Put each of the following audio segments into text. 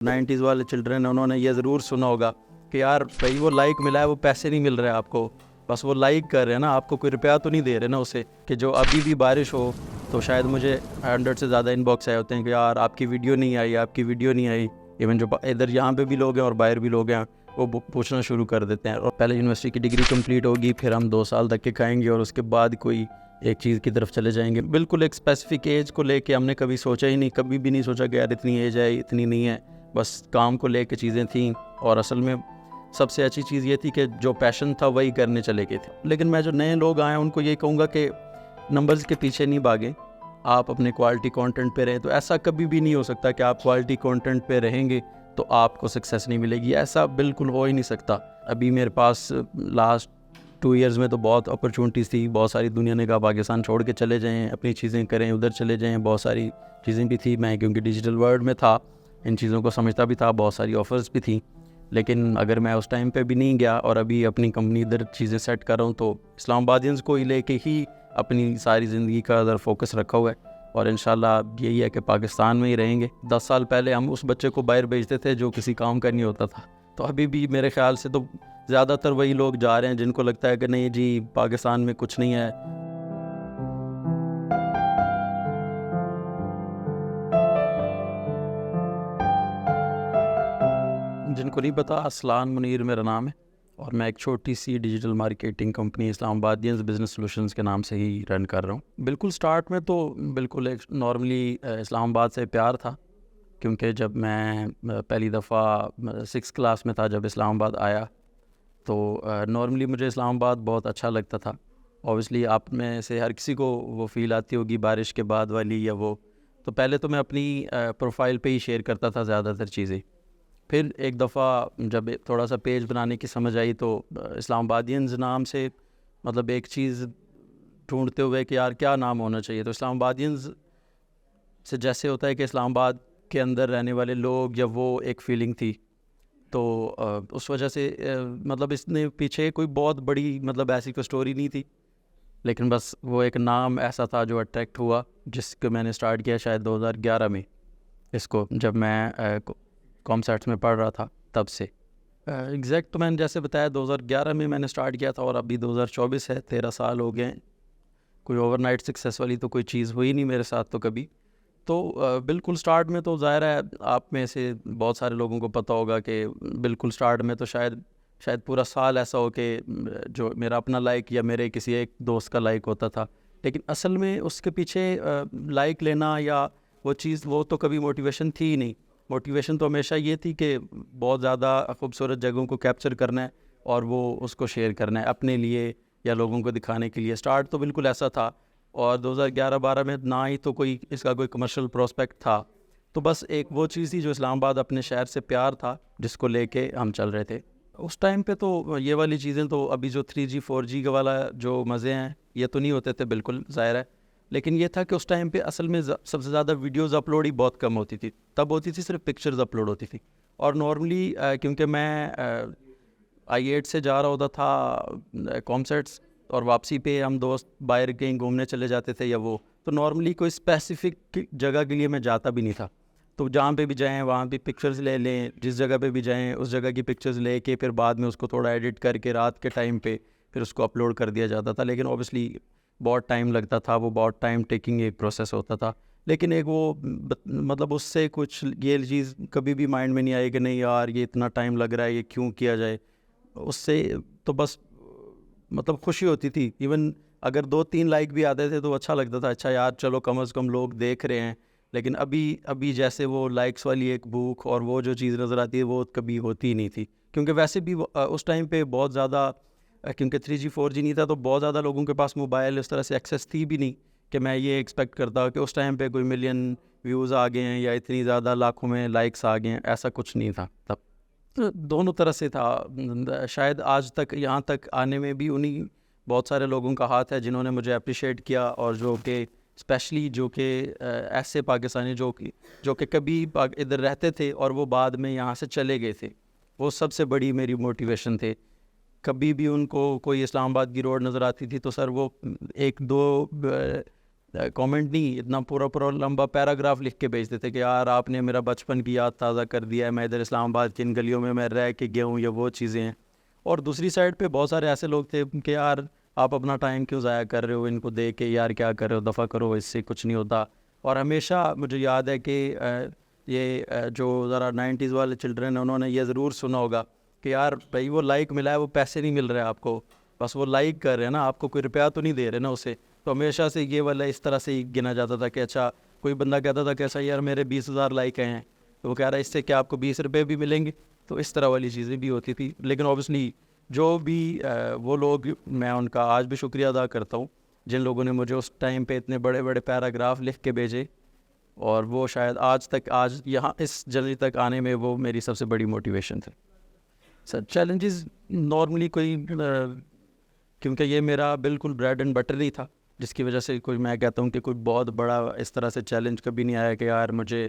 90s والے children انہوں نے یہ ضرور سنا ہوگا کہ یار بھائی وہ لائک ملا ہے، وہ پیسے نہیں مل رہے آپ کو، بس وہ لائک کر رہے ہیں نا، آپ کو کوئی روپیہ تو نہیں دے رہے نا اسے. کہ جو ابھی بھی بارش ہو تو شاید مجھے 100 سے زیادہ ان باکس آئے ہوتے ہیں کہ یار آپ کی ویڈیو نہیں آئی، آپ کی ویڈیو نہیں آئی. ایون جو ادھر یہاں پہ بھی لوگ ہیں اور باہر بھی لوگ ہیں، وہ پوچھنا شروع کر دیتے ہیں. اور پہلے یونیورسٹی کی ڈگری کمپلیٹ ہوگی، پھر ہم 2 سال تک کے کھائیں گے اور اس کے بعد کوئی ایک چیز کی طرف چلے جائیں گے. بالکل ایک اسپیسیفک ایج کو لے کے ہم نے کبھی سوچا ہی نہیں، کبھی بھی نہیں سوچا کہ یار اتنی ایج ہے اتنی نہیں ہے. بس کام کو لے کے چیزیں تھیں، اور اصل میں سب سے اچھی چیز یہ تھی کہ جو پیشن تھا وہی کرنے چلے گئے تھے. لیکن میں جو نئے لوگ آئے ہیں ان کو یہ کہوں گا کہ نمبرز کے پیچھے نہیں بھاگیں، آپ اپنے کوالٹی کانٹینٹ پہ رہیں. تو ایسا کبھی بھی نہیں ہو سکتا کہ آپ کوالٹی کانٹینٹ پہ رہیں گے تو آپ کو سکسیس نہیں ملے گی، ایسا بالکل ہو ہی نہیں سکتا. ابھی میرے پاس لاسٹ 2 ایئرز میں تو بہت اپرچونٹیز تھی، بہت ساری دنیا نے کہا پاکستان چھوڑ کے چلے جائیں، اپنی چیزیں کریں، ادھر چلے جائیں. بہت ساری چیزیں بھی تھی، میں کیونکہ ڈیجیٹل ورلڈ میں تھا ان چیزوں کو سمجھتا بھی تھا، بہت ساری آفرز بھی تھیں. لیکن اگر میں اس ٹائم پہ بھی نہیں گیا اور ابھی اپنی کمپنی ادھر چیزیں سیٹ کر رہا ہوں تو اسلام آبادینز کو ہی لے کے ہی اپنی ساری زندگی کا ادھر فوکس رکھا ہوا ہے. اور انشاءاللہ یہی ہے کہ پاکستان میں ہی رہیں گے. 10 سال پہلے ہم اس بچے کو باہر بھیجتے تھے جو کسی کام کا نہیں ہوتا تھا، تو ابھی بھی میرے خیال سے تو زیادہ تر وہی لوگ جا رہے ہیں جن کو لگتا ہے کہ نہیں جی پاکستان میں کچھ نہیں ہے. جن کو نہیں پتا، اسلان منیر میرا نام ہے اور میں ایک چھوٹی سی ڈیجیٹل مارکیٹنگ کمپنی اسلام آبادینز بزنس سولوشنز کے نام سے ہی رن کر رہا ہوں. بالکل سٹارٹ میں تو بالکل ایک نارملی اسلام آباد سے پیار تھا، کیونکہ جب میں پہلی دفعہ 6 کلاس میں تھا جب اسلام آباد آیا تو نارملی مجھے اسلام آباد بہت اچھا لگتا تھا. اوبیسلی آپ میں سے ہر کسی کو وہ فیل آتی ہوگی بارش کے بعد والی یا وہ. تو پہلے تو میں اپنی پروفائل پہ ہی شیئر کرتا تھا زیادہ تر چیزیں. پھر ایک دفعہ جب تھوڑا سا پیج بنانے کی سمجھ آئی تو اسلام آبادینز نام سے مطلب ایک چیز ڈھونڈتے ہوئے کہ یار کیا نام ہونا چاہیے، تو اسلام آبادینز سے جیسے ہوتا ہے کہ اسلام آباد کے اندر رہنے والے لوگ یا وہ ایک فیلنگ تھی، تو اس وجہ سے مطلب اس نے پیچھے کوئی بہت بڑی مطلب ایسی کوئی سٹوری نہیں تھی، لیکن بس وہ ایک نام ایسا تھا جو اٹریکٹ ہوا، جس کو میں نے سٹارٹ کیا شاید 2011 میں، اس کو جب میں کام سیٹس میں پڑھ رہا تھا تب سے. ایگزیکٹ تو میں نے جیسے بتایا 2011 میں نے سٹارٹ کیا تھا اور ابھی 2024 ہے، 13 سال ہو گئے. کوئی اوور نائٹ سکسیس والی تو کوئی چیز ہوئی نہیں میرے ساتھ تو کبھی. تو بالکل سٹارٹ میں تو ظاہر ہے آپ میں سے بہت سارے لوگوں کو پتہ ہوگا کہ بالکل سٹارٹ میں تو شاید پورا سال ایسا ہو کہ جو میرا اپنا لائک یا میرے کسی ایک دوست کا لائک ہوتا تھا. لیکن اصل میں اس کے پیچھے لائک لینا یا وہ چیز وہ تو کبھی موٹیویشن تھی ہی نہیں. موٹیویشن تو ہمیشہ یہ تھی کہ بہت زیادہ خوبصورت جگہوں کو کیپچر کرنا ہے اور وہ اس کو شیئر کرنا ہے اپنے لیے یا لوگوں کو دکھانے کے لیے. سٹارٹ تو بالکل ایسا تھا، اور 2011-12 میں نہ ہی تو کوئی اس کا کوئی کمرشل پروسپیکٹ تھا. تو بس ایک وہ چیز تھی جو اسلام آباد اپنے شہر سے پیار تھا جس کو لے کے ہم چل رہے تھے. اس ٹائم پہ تو یہ والی چیزیں تو ابھی جو 3G 4G کا والا جو مزے ہیں یہ تو نہیں ہوتے تھے بالکل ظاہر ہے. لیکن یہ تھا کہ اس ٹائم پہ اصل میں سب سے زیادہ ویڈیوز اپلوڈ ہی بہت کم ہوتی تھی. تب ہوتی تھی صرف پکچرز اپلوڈ ہوتی تھی. اور نارملی کیونکہ میں I8 سے جا رہا ہوتا تھا کام سیٹس اور واپسی پہ ہم دوست باہر کہیں گھومنے چلے جاتے تھے یا وہ، تو نارملی کوئی اسپیسیفک جگہ کے لیے میں جاتا بھی نہیں تھا. تو جہاں پہ بھی جائیں وہاں بھی پکچرز لے لیں، جس جگہ پہ بھی جائیں اس جگہ کی پکچرز لے کے پھر بعد میں اس کو تھوڑا ایڈٹ کر کے رات کے ٹائم پہ پھر اس کو اپلوڈ کر دیا جاتا تھا. لیکن اوبیسلی بہت ٹائم لگتا تھا، وہ بہت ٹائم ٹیکنگ ایک پروسیس ہوتا تھا. لیکن ایک وہ مطلب اس سے کچھ یہ چیز کبھی بھی مائنڈ میں نہیں آئی کہ نہیں یار یہ اتنا ٹائم لگ رہا ہے یہ کیوں کیا جائے. اس سے تو بس مطلب خوشی ہوتی تھی. ایون اگر 2-3 لائک بھی آتے تھے تو اچھا لگتا تھا، اچھا یار چلو کم از کم لوگ دیکھ رہے ہیں. لیکن ابھی جیسے وہ لائکس والی ایک بھوک اور وہ جو چیز نظر آتی ہے وہ کبھی ہوتی ہی نہیں تھی. کیونکہ ویسے بھی اس ٹائم پہ بہت زیادہ کیونکہ 3G 4G نہیں تھا تو بہت زیادہ لوگوں کے پاس موبائل اس طرح سے ایکسیس تھی بھی نہیں کہ میں یہ ایکسپیکٹ کرتا کہ اس ٹائم پہ کوئی ملین ویوز آ گئے ہیں یا اتنی زیادہ لاکھوں میں لائکس آ گئے ہیں. ایسا کچھ نہیں تھا تب. دونوں طرح سے تھا. شاید آج تک یہاں تک آنے میں بھی انہی بہت سارے لوگوں کا ہاتھ ہے جنہوں نے مجھے اپریشیٹ کیا، اور جو کہ اسپیشلی جو کہ ایسے پاکستانی جو کہ کبھی ادھر رہتے تھے اور وہ بعد میں یہاں سے چلے گئے تھے، وہ سب سے بڑی میری موٹیویشن تھے. کبھی بھی ان کو کوئی اسلام آباد کی روڈ نظر آتی تھی تو سر وہ 1-2 کامنٹ نہیں, اتنا پورا لمبا پیراگراف لکھ کے بھیجتے تھے کہ یار آپ نے میرا بچپن کی یاد تازہ کر دیا ہے, میں ادھر اسلام آباد کی ان گلیوں میں رہ کے گیا ہوں, یا وہ چیزیں ہیں. اور دوسری سائڈ پہ بہت سارے ایسے لوگ تھے کہ یار آپ اپنا ٹائم کیوں ضائع کر رہے ہو, ان کو دیکھ کے یار کیا کر رہے ہو, دفع کرو, اس سے کچھ نہیں ہوتا. اور ہمیشہ مجھے یاد ہے کہ یہ جو ذرا 90s والے چلڈرن ہیں انہوں نے یہ ضرور سنا ہوگا کہ یار بھائی وہ لائک ملا ہے, وہ پیسے نہیں مل رہے آپ کو, بس وہ لائک کر رہے ہیں نا, آپ کو کوئی روپیہ تو نہیں دے رہے نا اسے. تو ہمیشہ سے یہ والا اس طرح سے ہی گنا جاتا تھا کہ اچھا کوئی بندہ کہتا تھا کہ ایسا یار میرے 20,000 لائک آئے ہیں, تو وہ کہہ رہا ہے اس سے کیا آپ کو 20 روپے بھی ملیں گے. تو اس طرح والی چیزیں بھی ہوتی تھی. لیکن اوبیسلی جو بھی وہ لوگ, میں ان کا آج بھی شکریہ ادا کرتا ہوں جن لوگوں نے مجھے اس ٹائم پہ اتنے بڑے بڑے پیراگراف لکھ کے بھیجے, اور وہ شاید آج یہاں اس جرنی تک آنے میں وہ میری سب سے بڑی موٹیویشن تھے. سر چیلنجز نارملی کوئی, کیونکہ یہ میرا بالکل بریڈ اینڈ بٹر ہی تھا, جس کی وجہ سے کوئی, میں کہتا ہوں کہ کوئی بہت بڑا اس طرح سے چیلنج کبھی نہیں آیا کہ یار مجھے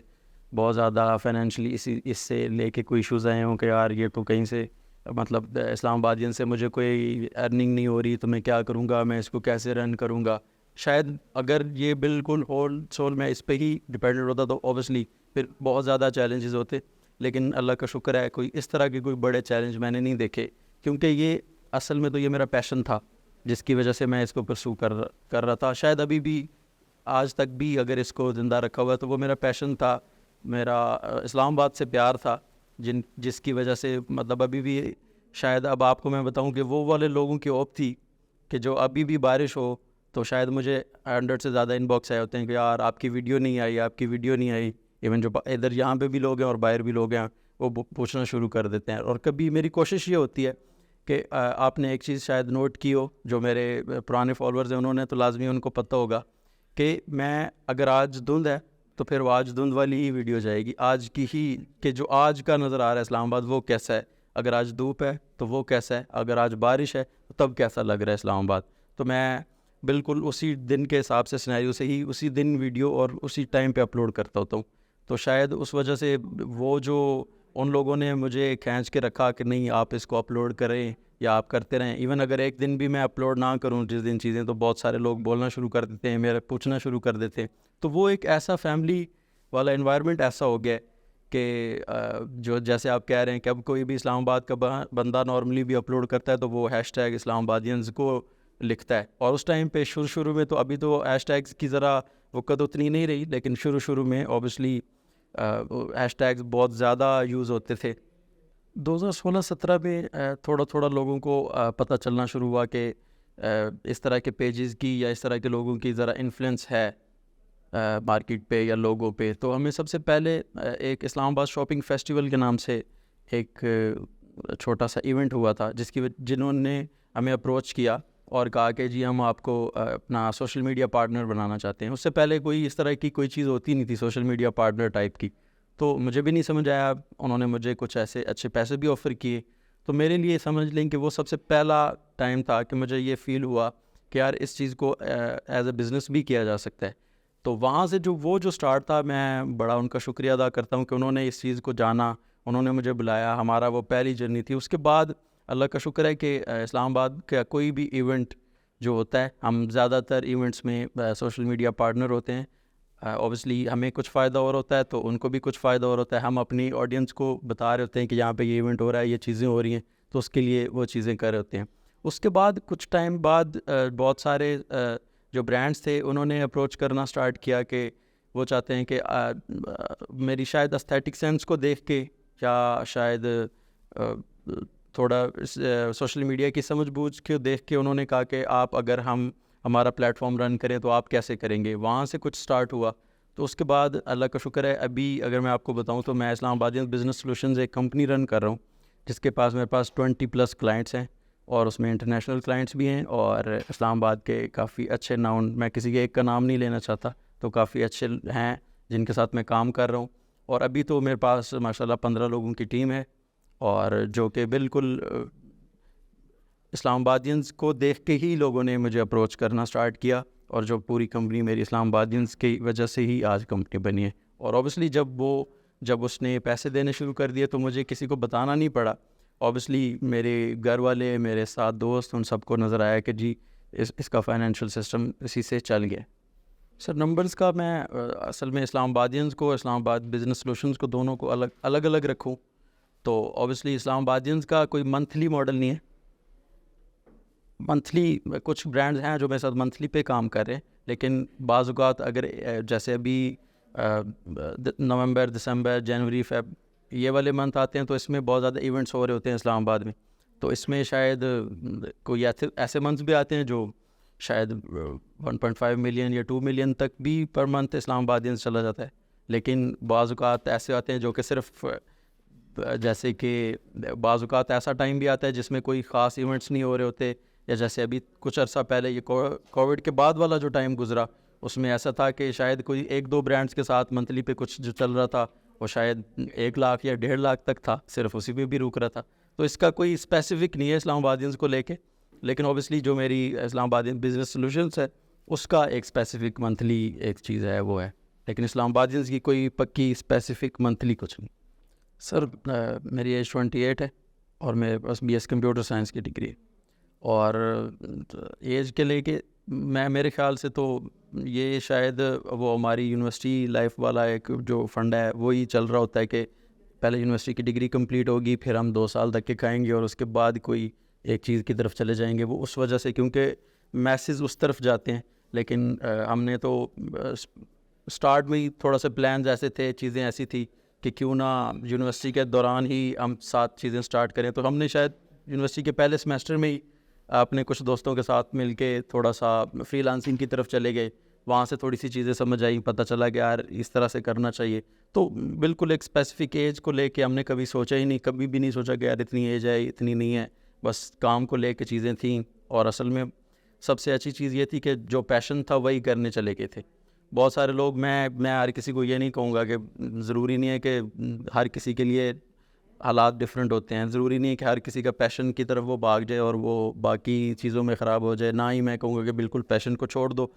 بہت زیادہ فائنینشلی اس سے لے کے کوئی ایشوز آئے ہوں کہ یار یہ تو کہیں سے, مطلب اسلام آبادین سے مجھے کوئی ارننگ نہیں ہو رہی تو میں کیا کروں گا, میں اس کو کیسے رن کروں گا. شاید اگر یہ بالکل ہول سول میں اس پہ ہی ڈپینڈنٹ ہوتا تو اوبیسلی پھر بہت زیادہ چیلنجز ہوتے. لیکن اللہ کا شکر ہے کوئی اس طرح کے کوئی بڑے چیلنج میں نے نہیں دیکھے, کیونکہ یہ اصل میں تو یہ میرا پیشن تھا جس کی وجہ سے میں اس کو پرسو کر رہا تھا. شاید ابھی بھی آج تک بھی اگر اس کو زندہ رکھا ہوا تو وہ میرا پیشن تھا, میرا اسلام آباد سے پیار تھا, جس کی وجہ سے مطلب ابھی بھی شاید اب آپ کو میں بتاؤں کہ وہ والے لوگوں کی ہوپ تھی کہ جو ابھی بھی بارش ہو تو شاید مجھے 100 سے زیادہ ان باکس آئے ہوتے ہیں کہ یار آپ کی ویڈیو نہیں آئی, آپ کی ویڈیو نہیں آئی. ایون جو ادھر یہاں پہ بھی لوگ ہیں اور باہر بھی لوگ ہیں وہ پوچھنا شروع کر دیتے ہیں. اور کبھی میری کوشش یہ ہوتی ہے کہ آپ نے ایک چیز شاید نوٹ کی ہو, جو میرے پرانے فالورز ہیں انہوں نے تو لازمی ان کو پتہ ہوگا کہ میں اگر آج دھند ہے تو پھر وہ آج دھند والی ہی ویڈیو جائے گی, آج کی ہی, کہ جو آج کا نظر آ رہا ہے اسلام آباد وہ کیسا ہے, اگر آج دھوپ ہے تو وہ کیسا ہے, اگر آج بارش ہے تو تب کیسا لگ رہا ہے اسلام آباد. تو میں بالکل اسی دن کے حساب سے سینیریو سے ہی اسی دن ویڈیو اور اسی ٹائم پہ اپلوڈ کرتا ہوتا ہوں. تو شاید اس وجہ سے وہ جو ان لوگوں نے مجھے کھینچ کے رکھا کہ نہیں آپ اس کو اپلوڈ کریں یا آپ کرتے رہیں, ایون اگر ایک دن بھی میں اپلوڈ نہ کروں جس دن چیزیں, تو بہت سارے لوگ بولنا شروع کر دیتے ہیں, میرے پوچھنا شروع کر دیتے ہیں. تو وہ ایک ایسا فیملی والا انوائرمنٹ ایسا ہو گیا کہ جو جیسے آپ کہہ رہے ہیں کہ اب کوئی بھی اسلام آباد کا بندہ نارملی بھی اپلوڈ کرتا ہے تو وہ ہیش ٹیگ اسلام آبادینز کو لکھتا ہے. اور اس ٹائم پہ شروع میں تو ابھی تو ہیش ٹیگز کی ذرا وقت اتنی نہیں رہی, لیکن شروع میں اوبیسلی ہیش ٹیگز بہت زیادہ یوز ہوتے تھے. 2016-17 میں تھوڑا لوگوں کو پتہ چلنا شروع ہوا کہ اس طرح کے پیجز کی یا اس طرح کے لوگوں کی ذرا انفلوئنس ہے مارکیٹ پہ یا لوگوں پہ. تو ہمیں سب سے پہلے ایک اسلام آباد شاپنگ فیسٹیول کے نام سے ایک چھوٹا سا ایونٹ ہوا تھا, جنہوں نے ہمیں اپروچ کیا اور کہا کہ جی ہم آپ کو اپنا سوشل میڈیا پارٹنر بنانا چاہتے ہیں. اس سے پہلے کوئی اس طرح کی کوئی چیز ہوتی نہیں تھی سوشل میڈیا پارٹنر ٹائپ کی, تو مجھے بھی نہیں سمجھ آیا. انہوں نے مجھے کچھ ایسے اچھے پیسے بھی آفر کیے, تو میرے لیے سمجھ لیں کہ وہ سب سے پہلا ٹائم تھا کہ مجھے یہ فیل ہوا کہ یار اس چیز کو ایز اے بزنس بھی کیا جا سکتا ہے. تو وہاں سے جو سٹارٹ تھا, میں بڑا ان کا شکریہ ادا کرتا ہوں کہ انہوں نے اس چیز کو جانا, انہوں نے مجھے بلایا, ہمارا وہ پہلی جرنی تھی. اس کے بعد اللہ کا شکر ہے کہ اسلام آباد کا کوئی بھی ایونٹ جو ہوتا ہے, ہم زیادہ تر ایونٹس میں سوشل میڈیا پارٹنر ہوتے ہیں. اوبیسلی ہمیں کچھ فائدہ اور ہوتا ہے تو ان کو بھی کچھ فائدہ اور ہوتا ہے. ہم اپنی آڈینس کو بتا رہے ہوتے ہیں کہ یہاں پہ یہ ایونٹ ہو رہا ہے, یہ چیزیں ہو رہی ہیں, تو اس کے لیے وہ چیزیں کر رہے ہوتے ہیں. اس کے بعد کچھ ٹائم بعد بہت سارے جو برانڈس تھے انہوں نے اپروچ کرنا سٹارٹ کیا کہ وہ چاہتے ہیں کہ میری شاید استھیٹک سینس کو دیکھ کے یا شاید تھوڑا سوشل میڈیا کی سمجھ بوجھ کے دیکھ کے انہوں نے کہا کہ آپ اگر ہمارا پلیٹ فارم رن کریں تو آپ کیسے کریں گے. وہاں سے کچھ سٹارٹ ہوا. تو اس کے بعد اللہ کا شکر ہے ابھی اگر میں آپ کو بتاؤں تو میں اسلام آبادین بزنس سلوشنز ایک کمپنی رن کر رہا ہوں جس کے پاس میرے پاس 20+ کلائنٹس ہیں, اور اس میں انٹرنیشنل کلائنٹس بھی ہیں اور اسلام آباد کے کافی اچھے ناؤن, میں کسی کے ایک کا نام نہیں لینا چاہتا, تو کافی اچھے ہیں جن کے ساتھ میں کام کر رہا ہوں. اور ابھی تو میرے پاس ماشاءاللہ 15 لوگوں کی ٹیم ہے, اور جو کہ بالکل اسلام آبادینز کو دیکھ کے ہی لوگوں نے مجھے اپروچ کرنا سٹارٹ کیا, اور جو پوری کمپنی میری اسلام آبادینز کی وجہ سے ہی آج کمپنی بنی ہے. اور اوبیسلی جب اس نے پیسے دینے شروع کر دیے تو مجھے کسی کو بتانا نہیں پڑا. اوبیسلی میرے گھر والے, میرے ساتھ دوست, ان سب کو نظر آیا کہ جی اس کا فائنینشیل سسٹم اسی سے چل گیا. سر نمبرز کا میں اصل میں اسلام آبادینز کو، اسلام آباد بزنس سلوشنز کو، دونوں کو الگ الگ رکھوں تو اوبیسلی اسلام آبادینز کا کوئی منتھلی ماڈل نہیں ہے. منتھلی کچھ برانڈز ہیں جو میرے ساتھ منتھلی پہ کام کر رہے ہیں، لیکن بعض اوقات اگر جیسے ابھی نومبر، دسمبر، جنوری، فیب یہ والے منتھ آتے ہیں تو اس میں بہت زیادہ ایونٹس ہو رہے ہوتے ہیں اسلام آباد میں. تو اس میں شاید کوئی ایسے منتھس بھی آتے ہیں جو شاید 1.5 ملین یا 2 ملین تک بھی پر منتھ اسلام آبادینز چلا جاتا ہے. لیکن بعض اوقات ایسے آتے ہیں جو کہ صرف جیسے کہ بعض اوقات ایسا ٹائم بھی آتا ہے جس میں کوئی خاص ایونٹس نہیں ہو رہے ہوتے، یا جیسے ابھی کچھ عرصہ پہلے یہ کووڈ کے بعد والا جو ٹائم گزرا اس میں ایسا تھا کہ شاید کوئی 1-2 برانڈس کے ساتھ منتھلی پہ کچھ جو چل رہا تھا وہ شاید 1 لاکھ یا 1.5 لاکھ تک تھا، صرف اسی پہ بھی رک رہا تھا. تو اس کا کوئی اسپیسیفک نہیں ہے اسلام آبادینز کو لے کے، لیکن اوبیسلی جو میری اسلام آبادین بزنس سلوشنس ہے اس کا ایک اسپیسیفک منتھلی ایک چیز ہے وہ ہے، لیکن اسلام آبادینز کی کوئی پکی اسپیسیفک منتھلی کچھ نہیں. سر میری ایج 28 ہے اور میرے پاس BS کمپیوٹر سائنس کی ڈگری ہے. اور ایج کے لے کے میرے خیال سے تو یہ شاید وہ ہماری یونیورسٹی لائف والا ایک جو فنڈ ہے وہی چل رہا ہوتا ہے کہ پہلے یونیورسٹی کی ڈگری کمپلیٹ ہوگی، پھر ہم 2 سال تک کے کھائیں گے اور اس کے بعد کوئی ایک چیز کی طرف چلے جائیں گے. وہ اس وجہ سے کیونکہ میسز اس طرف جاتے ہیں، لیکن ہم نے تو سٹارٹ میں ہی تھوڑا سا پلانز ایسے تھے، چیزیں ایسی تھی کہ کیوں نہ یونیورسٹی کے دوران ہی ہم 7 چیزیں سٹارٹ کریں. تو ہم نے شاید یونیورسٹی کے پہلے سمیسٹر میں ہی اپنے کچھ دوستوں کے ساتھ مل کے تھوڑا سا فری لانسنگ کی طرف چلے گئے. وہاں سے تھوڑی سی چیزیں سمجھ آئیں، پتہ چلا کہ یار اس طرح سے کرنا چاہیے. تو بالکل ایک اسپیسیفک ایج کو لے کے ہم نے کبھی سوچا ہی نہیں، کبھی بھی نہیں سوچا کہ یار اتنی ایج ہے اتنی نہیں ہے. بس کام کو لے کے چیزیں تھیں، اور اصل میں سب سے اچھی چیز یہ تھی کہ جو پیشن تھا وہی کرنے چلے گئے تھے. بہت سارے لوگ میں ہر کسی کو یہ نہیں کہوں گا کہ ضروری نہیں ہے کہ ہر کسی کے لیے حالات ڈفرینٹ ہوتے ہیں، ضروری نہیں ہے کہ ہر کسی کا پیشن کی طرف وہ بھاگ جائے اور وہ باقی چیزوں میں خراب ہو جائے. نہ ہی میں کہوں گا کہ بالکل پیشن کو چھوڑ دو.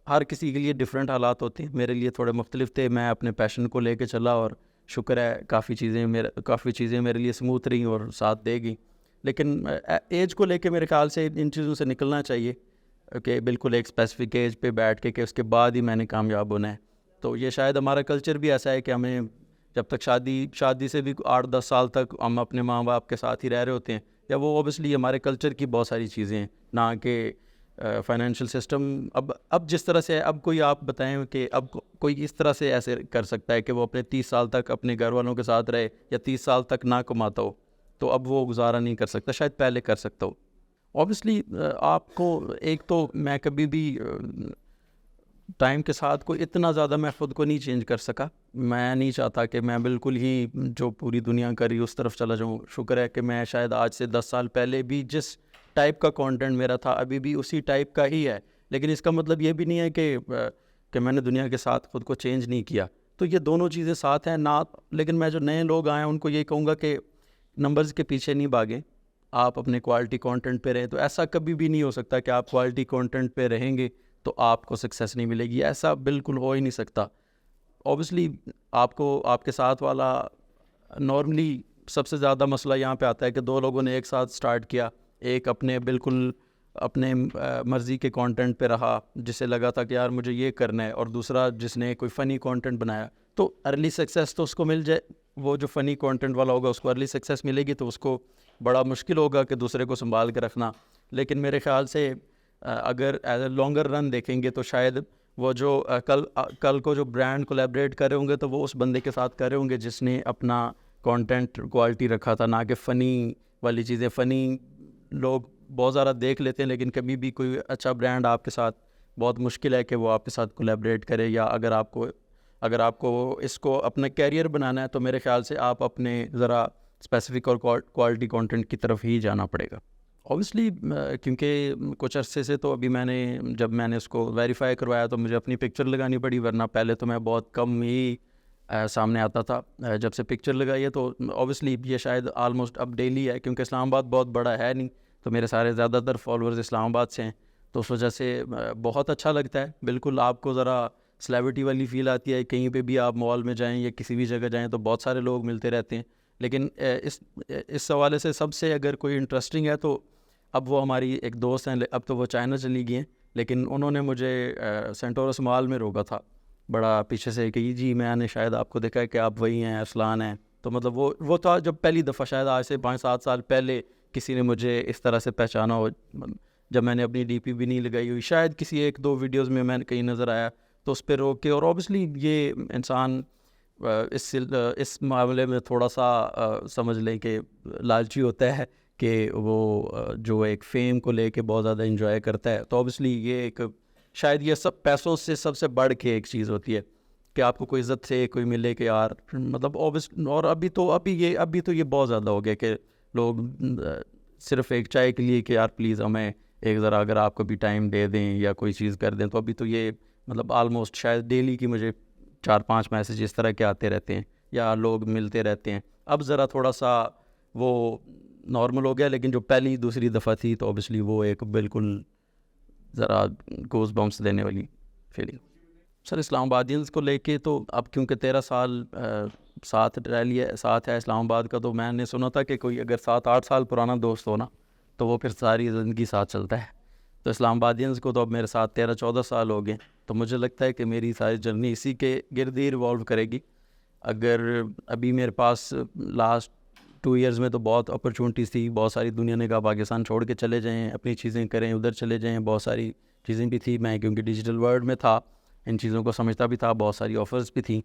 ہر کسی کے لیے ڈفرینٹ حالات ہوتے ہیں. میرے لیے تھوڑے مختلف تھے، میں اپنے پیشن کو لے کے چلا اور شکر ہے کافی چیزیں میرے لیے سموتھ رہیں اور ساتھ دے گئی. لیکن ایج کو لے کے میرے خیال سے ان چیزوں سے نکلنا چاہیے کہ بالکل ایک اسپیسیفک ایج پہ بیٹھ کے کہ اس کے بعد ہی میں نے کامیاب ہونا ہے. تو یہ شاید ہمارا کلچر بھی ایسا ہے کہ ہمیں جب تک شادی سے بھی 8-10 سال تک ہم اپنے ماں باپ کے ساتھ ہی رہ رہے ہوتے ہیں، یا وہ اوبیسلی ہمارے کلچر کی بہت ساری چیزیں ہیں. نہ کہ فائنینشیل سسٹم اب جس طرح سے ہے، اب کوئی آپ بتائیں کہ اب کوئی اس طرح سے ایسے کر سکتا ہے کہ وہ اپنے 30 سال تک اپنے گھر والوں کے ساتھ رہے یا 30 سال تک نہ کماتا ہو، تو اب وہ گزارا نہیں کر سکتا. شاید پہلے کر سکتا ہو. اوبیسلی آپ کو ایک تو میں کبھی بھی ٹائم کے ساتھ کوئی اتنا زیادہ میں خود کو نہیں چینج کر سکا. میں نہیں چاہتا کہ میں بالکل ہی جو پوری دنیا کر رہی اس طرف چلا جاؤں. شکر ہے کہ میں شاید آج سے 10 سال پہلے بھی جس ٹائپ کا کانٹینٹ میرا تھا ابھی بھی اسی ٹائپ کا ہی ہے. لیکن اس کا مطلب یہ بھی نہیں ہے کہ میں نے دنیا کے ساتھ خود کو چینج نہیں کیا. تو یہ دونوں چیزیں ساتھ ہیں نہ. لیکن میں جو نئے لوگ آئے ہیں ان کو یہ کہوں گا کہ نمبرز کے پیچھے نہیں بھاگیں، آپ اپنے کوالٹی کانٹینٹ پہ رہیں. تو ایسا کبھی بھی نہیں ہو سکتا کہ آپ کوالٹی کانٹینٹ پہ رہیں گے تو آپ کو سکسیس نہیں ملے گی. ایسا بالکل ہو ہی نہیں سکتا. اوبیسلی آپ کے ساتھ والا نارملی سب سے زیادہ مسئلہ یہاں پہ آتا ہے کہ 2 لوگوں نے ایک ساتھ سٹارٹ کیا، ایک بالکل اپنے مرضی کے کانٹینٹ پہ رہا جسے لگا تھا کہ یار مجھے یہ کرنا ہے، اور دوسرا جس نے کوئی فنی کانٹینٹ بنایا. تو ارلی سکسیس تو اس کو مل جائے، وہ جو فنی کانٹینٹ والا ہوگا اس کو ارلی سکسیس ملے گی، تو اس کو بڑا مشکل ہوگا کہ دوسرے کو سنبھال کے رکھنا. لیکن میرے خیال سے اگر ایز اے لانگر رن دیکھیں گے تو شاید وہ جو کل کو جو برانڈ کولیبریٹ کر رہے ہوں گے تو وہ اس بندے کے ساتھ کر رہے ہوں گے جس نے اپنا کانٹینٹ کوالٹی رکھا تھا، نہ کہ فنی والی چیزیں. فنی لوگ بہت زیادہ دیکھ لیتے ہیں، لیکن کبھی بھی کوئی اچھا برانڈ آپ کے ساتھ بہت مشکل ہے کہ وہ آپ کے ساتھ کولیبریٹ کرے. یا اگر آپ کو اس کو اپنا کیریئر بنانا ہے تو میرے خیال سے آپ اپنے ذرا اسپیسیفک اور کوالٹی کانٹینٹ کی طرف ہی جانا پڑے گا. اوبیسلی کیونکہ کچھ عرصے سے تو ابھی جب میں نے اس کو ویریفائی کروایا تو مجھے اپنی پکچر لگانی پڑی، ورنہ پہلے تو میں بہت کم ہی سامنے آتا تھا. جب سے پکچر لگائی ہے تو اوبیسلی یہ شاید آلموسٹ اب ڈیلی ہے، کیونکہ اسلام آباد بہت بڑا ہے نہیں، تو میرے سارے زیادہ تر فالورز اسلام آباد سے ہیں. تو اس وجہ سے بہت اچھا لگتا ہے. بالکل آپ کو ذرا سلیبریٹی والی فیل آتی ہے. کہیں پہ بھی آپ مال میں جائیں یا کسی بھی جگہ جائیں تو بہت سارے لوگ ملتے رہتے ہیں. لیکن اس حوالے سے سب سے اگر کوئی انٹرسٹنگ ہے تو اب وہ ہماری ایک دوست ہیں، اب تو وہ چائنا چلی گئی ہیں، لیکن انہوں نے مجھے سینٹورس مال میں روکا تھا بڑا پیچھے سے کہ جی میں نے شاید آپ کو دیکھا ہے کہ آپ وہی ہیں ارسلان ہیں. تو مطلب وہ تھا جب پہلی دفعہ شاید آج سے 5-7 سال پہلے کسی نے مجھے اس طرح سے پہچانا ہو, جب میں نے اپنی ڈی پی بھی نہیں لگائی ہوئی, شاید کسی 1-2 ویڈیوز میں نے کہیں نظر آیا تو اس پہ روک کے. اور اوبیسلی یہ انسان اس معاملے میں تھوڑا سا سمجھ لیں کہ لالچی ہوتا ہے کہ وہ جو ایک فیم کو لے کے بہت زیادہ انجوائے کرتا ہے. تو اوبیسلی یہ ایک شاید یہ سب پیسوں سے سب سے بڑھ کے ایک چیز ہوتی ہے کہ آپ کو کوئی عزت سے کوئی ملے کہ یار مطلب اور ابھی تو یہ بہت زیادہ ہو گیا کہ لوگ صرف ایک چائے کے لیے کہ یار پلیز ہمیں ایک ذرا اگر آپ کبھی ٹائم دے دیں یا کوئی چیز کر دیں. تو ابھی تو یہ مطلب آلموسٹ شاید ڈیلی کی مجھے 4-5 میسیج اس طرح کے آتے رہتے ہیں یا لوگ ملتے رہتے ہیں. اب ذرا تھوڑا سا وہ نارمل ہو گیا, لیکن جو پہلی دوسری دفعہ تھی تو اوبیسلی وہ ایک بالکل ذرا گوز بمپس دینے والی فیلنگ. سر اسلام آبادینس کو لے کے تو اب کیونکہ 13 سال ساتھ ہے اسلام آباد کا, تو میں نے سنا تھا کہ کوئی اگر 7-8 سال پرانا دوست ہو نا تو وہ پھر ساری زندگی ساتھ چلتا ہے. تو اسلام آبادینس کو تو اب میرے ساتھ 13-14 سال ہو گئے, تو مجھے لگتا ہے کہ میری ساری جرنی اسی کے گرد ہی ریوالو کرے گی. اگر ابھی میرے پاس لاسٹ 2 ایئرز میں تو بہت اپرچونیٹیز تھی, بہت ساری دنیا نے کہا پاکستان چھوڑ کے چلے جائیں, اپنی چیزیں کریں, ادھر چلے جائیں, بہت ساری چیزیں بھی تھی. میں کیونکہ ڈیجیٹل ورلڈ میں تھا, ان چیزوں کو سمجھتا بھی تھا, بہت ساری آفرز بھی تھیں.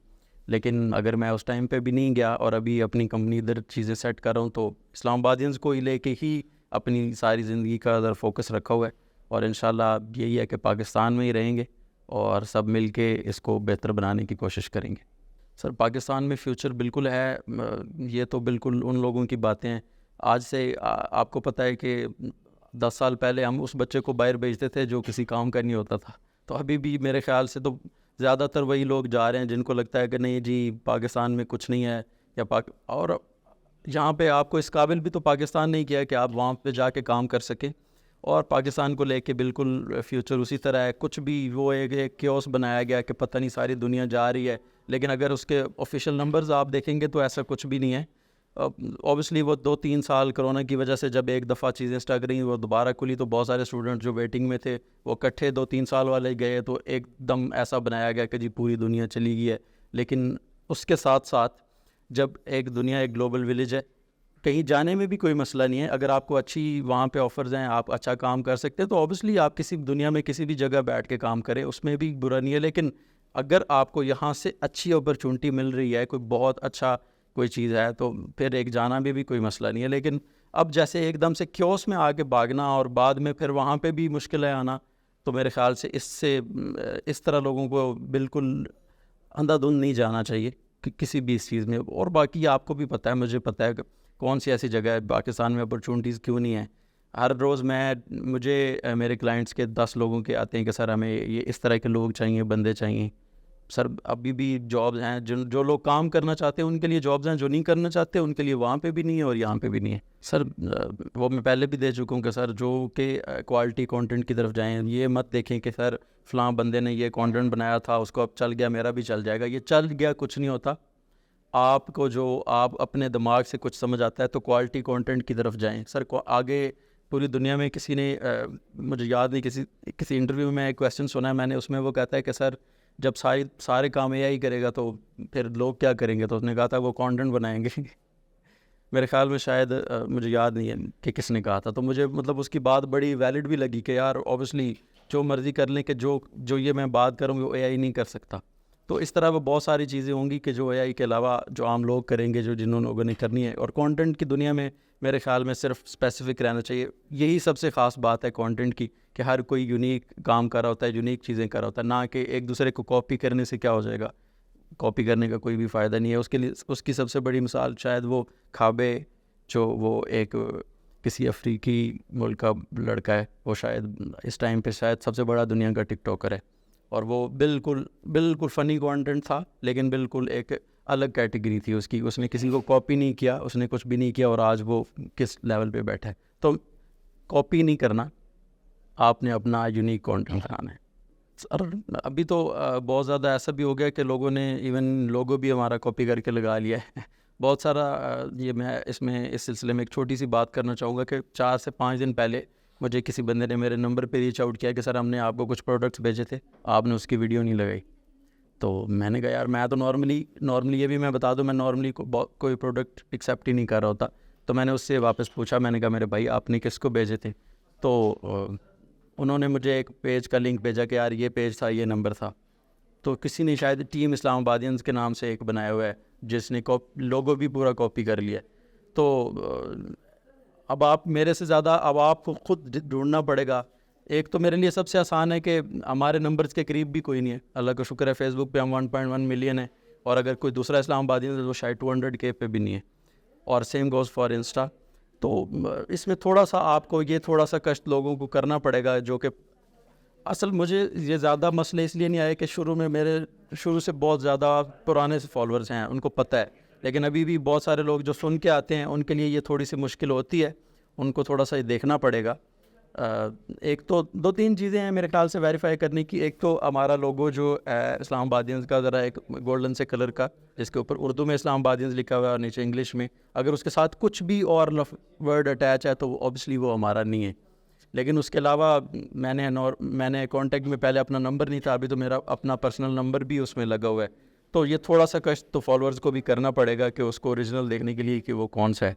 لیکن اگر میں اس ٹائم پہ بھی نہیں گیا اور ابھی اپنی کمپنی ادھر چیزیں سیٹ کر رہا ہوں, تو اسلام آبادینس کو ہی لے کے ہی اپنی ساری زندگی کا ادھر فوکس رکھا ہوا ہے. اور انشاءاللہ یہی ہے کہ پاکستان میں ہی رہیں گے اور سب مل کے اس کو بہتر بنانے کی کوشش کریں گے. سر پاکستان میں فیوچر بالکل ہے, یہ تو بالکل ان لوگوں کی باتیں ہیں. آج سے آپ کو پتہ ہے کہ 10 سال پہلے ہم اس بچے کو باہر بھیجتے تھے جو کسی کام کا نہیں ہوتا تھا. تو ابھی بھی میرے خیال سے تو زیادہ تر وہی لوگ جا رہے ہیں جن کو لگتا ہے کہ نہیں جی پاکستان میں کچھ نہیں ہے, یا اور یہاں پہ آپ کو اس قابل بھی تو پاکستان نہیں کیا کہ آپ وہاں پہ جا کے کام کر سکیں. اور پاکستان کو لے کے بالکل فیوچر اسی طرح ہے. کچھ بھی وہ ایک کیوس بنایا گیا کہ پتہ نہیں ساری دنیا جا رہی ہے, لیکن اگر اس کے آفیشیل نمبرز آپ دیکھیں گے تو ایسا کچھ بھی نہیں ہے. اوبیسلی وہ 2-3 سال کرونا کی وجہ سے جب ایک دفعہ چیزیں اسٹک رہیں, وہ دوبارہ کھلی تو بہت سارے اسٹوڈنٹ جو ویٹنگ میں تھے وہ اکٹھے 2-3 سال والے گئے, تو ایک دم ایسا بنایا گیا کہ جی پوری دنیا چلی گئی ہے. لیکن اس کے ساتھ ساتھ جب ایک دنیا ایک گلوبل ولیج ہے, کہیں جانے میں بھی کوئی مسئلہ نہیں ہے. اگر آپ کو اچھی وہاں پہ آفرز ہیں, آپ اچھا کام کر سکتے ہیں, تو اوبیسلی آپ کسی دنیا میں کسی بھی جگہ بیٹھ کے کام کریں, اس میں بھی برا نہیں ہے. لیکن اگر آپ کو یہاں سے اچھی اپرچونٹی مل رہی ہے, کوئی بہت اچھا کوئی چیز ہے, تو پھر ایک جانا بھی کوئی مسئلہ نہیں ہے. لیکن اب جیسے ایک دم سے کیوس میں آ کے بھاگنا اور بعد میں پھر وہاں پہ بھی مشکل ہے آنا, تو میرے خیال سے اس طرح لوگوں کو بالکل اندھا دھند نہیں جانا چاہیے کہ کسی بھی اس چیز میں. اور باقی آپ کو بھی پتہ ہے, مجھے پتہ ہے کہ کون سی ایسی جگہ ہے پاکستان میں اپرچونٹیز کیوں نہیں ہیں. ہر روز مجھے میرے کلائنٹس کے 10 لوگوں کے آتے ہیں کہ سر ہمیں یہ اس طرح کے لوگ چاہیے, بندے چاہیے. سر ابھی بھی جابز ہیں, جو لوگ کام کرنا چاہتے ہیں ان کے لیے جابز ہیں, جو نہیں کرنا چاہتے ان کے لیے وہاں پہ بھی نہیں ہے اور یہاں پہ بھی نہیں ہے. سر وہ میں پہلے بھی دے چکا ہوں کہ سر جو کہ کوالٹی کانٹینٹ کی طرف جائیں, یہ مت دیکھیں کہ سر فلاں بندے نے یہ کانٹینٹ بنایا تھا, اس کو اب چل گیا میرا بھی چل جائے گا. یہ چل گیا کچھ نہیں ہوتا. آپ کو جو آپ اپنے دماغ سے کچھ سمجھ آتا ہے تو کوالٹی کانٹینٹ کی طرف جائیں. سر آگے پوری دنیا میں کسی نے مجھے یاد نہیں, کسی انٹرویو میں ایک کویسچن سنا ہے میں نے, اس میں وہ کہتا ہے کہ سر جب سارے کام اے آئی کرے گا تو پھر لوگ کیا کریں گے. تو اس نے کہا تھا وہ کانٹینٹ بنائیں گے. میرے خیال میں شاید مجھے یاد نہیں ہے کہ کس نے کہا تھا. تو مجھے مطلب اس کی بات بڑی ویلڈ بھی لگی کہ یار اوبیسلی جو مرضی کر لیں کہ جو یہ میں بات کروں وہ اے آئی نہیں کر سکتا. تو اس طرح وہ بہت ساری چیزیں ہوں گی کہ جو اے آئی کے علاوہ جو عام لوگ کریں گے, جنہوں لوگوں نے کرنی ہے. اور کانٹینٹ کی دنیا میں میرے خیال میں صرف اسپیسیفک رہنا چاہیے. یہی سب سے خاص بات ہے کانٹینٹ کی کہ ہر کوئی یونیک کام کر رہا ہوتا ہے, یونیک چیزیں کر رہا ہوتا ہے, نہ کہ ایک دوسرے کو کاپی کرنے سے کیا ہو جائے گا. کاپی کرنے کا کوئی بھی فائدہ نہیں ہے. اس کے لیے اس کی سب سے بڑی مثال شاید وہ کھابے, جو وہ ایک کسی افریقی ملک کا لڑکا ہے, وہ شاید اس ٹائم پہ شاید سب سے بڑا دنیا کا ٹک ٹاکر ہے. اور وہ بالکل فنی کانٹینٹ تھا, لیکن بالکل ایک الگ کیٹیگری تھی اس کی. اس نے کسی کو کاپی نہیں کیا, اس نے کچھ بھی نہیں کیا, اور آج وہ کس لیول پہ بیٹھا ہے. تو کاپی نہیں کرنا, آپ نے اپنا یونیک کانٹینٹ بنانا ہے. سر ابھی تو بہت زیادہ ایسا بھی ہو گیا کہ لوگوں نے ایون لوگو بھی ہمارا کاپی کر کے لگا لیا ہے. بہت سارا یہ میں اس سلسلے میں ایک چھوٹی سی بات کرنا چاہوں گا کہ 4 سے 5 دن پہلے مجھے کسی بندے نے میرے نمبر پہ ریچ آؤٹ کیا کہ سر ہم نے آپ کو کچھ پروڈکٹس بھیجے تھے, آپ نے اس کی ویڈیو نہیں لگائی. تو میں نے کہا یار میں تو نارملی یہ بھی میں بتا دوں, میں نارملی کوئی پروڈکٹ ایکسیپٹ ہی نہیں کر رہا ہوتا. تو میں نے اس سے واپس پوچھا, میں نے کہا میرے بھائی آپ نے کس کو بھیجے تھے؟ تو انہوں نے مجھے ایک پیج کا لنک بھیجا کہ یار یہ پیج تھا, یہ نمبر تھا. تو کسی نے شاید ٹیم اسلام آبادینز کے نام سے ایک بنایا ہوا ہے جس نے لوگو بھی پورا کاپی کر لیا. تو اب آپ میرے سے زیادہ اب آپ کو خود ڈھونڈنا پڑے گا. ایک تو میرے لیے سب سے آسان ہے کہ ہمارے نمبرز کے قریب بھی کوئی نہیں ہے, اللہ کا شکر ہے فیس بک پہ ہم 1.1 ملین ہے, اور اگر کوئی دوسرا اسلام آبادی ہے تو شاید 200K پہ بھی نہیں ہے, اور سیم گوز فار انسٹا. تو اس میں تھوڑا سا آپ کو یہ تھوڑا سا کشٹ لوگوں کو کرنا پڑے گا, جو کہ اصل مجھے یہ زیادہ مسئلہ اس لیے نہیں آئے کہ میرے شروع سے بہت زیادہ پرانے فالوورز ہیں, ان کو پتہ ہے. لیکن ابھی بھی بہت سارے لوگ جو سن کے آتے ہیں ان کے لیے یہ تھوڑی سی مشکل ہوتی ہے, ان کو تھوڑا سا یہ دیکھنا پڑے گا. ایک تو 2-3 چیزیں ہیں میرے خیال سے ویریفائی کرنے کی. ایک تو ہمارا لوگو جو اسلام آبادینز کا ذرا ایک گولڈن سے کلر کا, جس کے اوپر اردو میں اسلام آبادینز لکھا ہوا ہے اور نیچے انگلش میں, اگر اس کے ساتھ کچھ بھی اور ورڈ اٹیچ ہے تو اوبیسلی وہ ہمارا نہیں ہے. لیکن اس کے علاوہ میں نے کانٹیکٹ میں پہلے اپنا نمبر نہیں تھا, ابھی تو میرا اپنا پرسنل نمبر بھی اس میں لگا ہوا ہے. تو یہ تھوڑا سا کشٹ تو فالوورز کو بھی کرنا پڑے گا کہ اس کو اوریجنل دیکھنے کے لیے کہ وہ کون سا ہے.